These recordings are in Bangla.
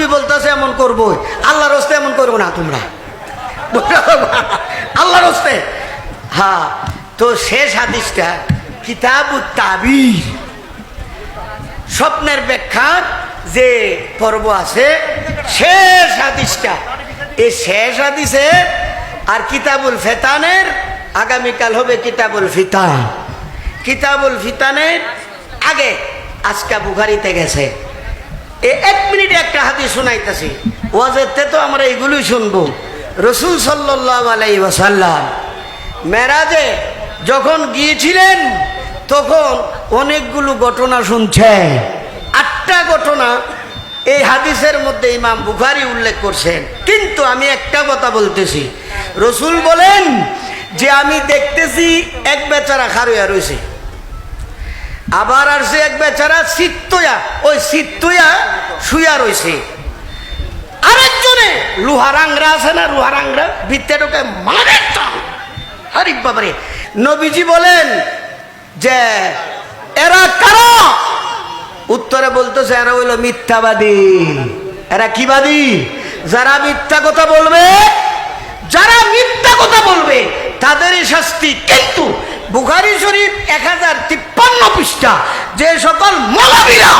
নবী বলতেছে এমন করবো, আল্লাহর হস্তে এমন করবো না তোমরা, আল্লাহর হস্তে। হ্যাঁ, তো শেষ হাদিসটা কিতাবুত তাবির, স্বপ্নের ব্যাখ্যার যে পর্ব আছে, শেষ হাদিসটা, এই শেষ হাদিসে আর কিতাবুল ফিতানের আগামীকাল হবে কিতাবুল ফিতান। কিতাবুল ফিতানের আগে আজকে বুখারীতে গেছে। এক মিনিটে একটা হাদিস শোনাইতেছি, ওয়াজেতে তো আমরা এগুলোই শুনবো। রাসূল সাল্লাল্লাহু আলাইহি ওয়াসাল্লাম মেরাজে যখন গিয়েছিলেন তখন অনেকগুলো ঘটনা শুনছে। 8টা ঘটনা এই হাদিসের মধ্যে ইমাম বুখারী উল্লেখ করছেন, কিন্তু আমি একটা কথা বলতেছি। রাসূল বলেন যে আমি দেখতেছি এক বেচারা খারুয়া রয়েছে, আবার আসছে এক বেচারা সিত্তয়া, ওই সিত্তয়া শুয়া রয়েছে, আরেকজনে লোহারাংরা আছে না, লোহারাংরা ভিতরে ঢোকে মারে। আরে বাবারে, নবীজি বলেন যে এরা কারা? উত্তরে বলতেছে এরা হইল মিথ্যাবাদী। এরা কি বাদী? যারা মিথ্যা কথা বলবে, যারা মিথ্যা কথা বলবে তাদেরই শাস্তি। কিন্তু বুখারী শরীফ 1053 পৃষ্ঠা, যে সকল মৌলবীরা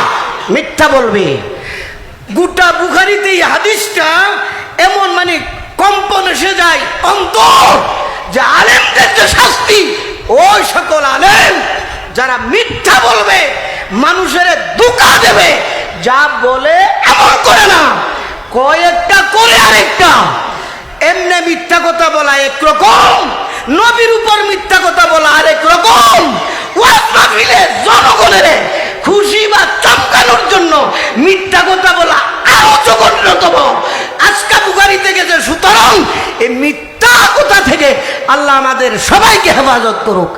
মিথ্যা বলবে, গোটা বুখারীতে এই হাদিসটা এমন মানে কম্পন এসে যায় অন্তর, যে আলেমদের যে শাস্তি, ওই সকল আলেম যারা মিথ্যা বলবে, মানুষের ধোঁকা দেবে, যা বলে এমন করে না, কয়েকটা করে আরেকটা। এমনি মিথ্যা কথা বলা একরকম, নবীর উপর মিথ্যা কথা বলা আরেক রকম। ওয়াজ মাহফিলে জনগণের খুশি বা চমকানোর জন্য মিথ্যা কথা বলা আরো জঘন্যতম। আজকে বুখারীতে গেছে, সুতরাং এই মিথ্যা কথা থেকে আল্লাহ আমাদের সবাইকে হেফাজত করুক।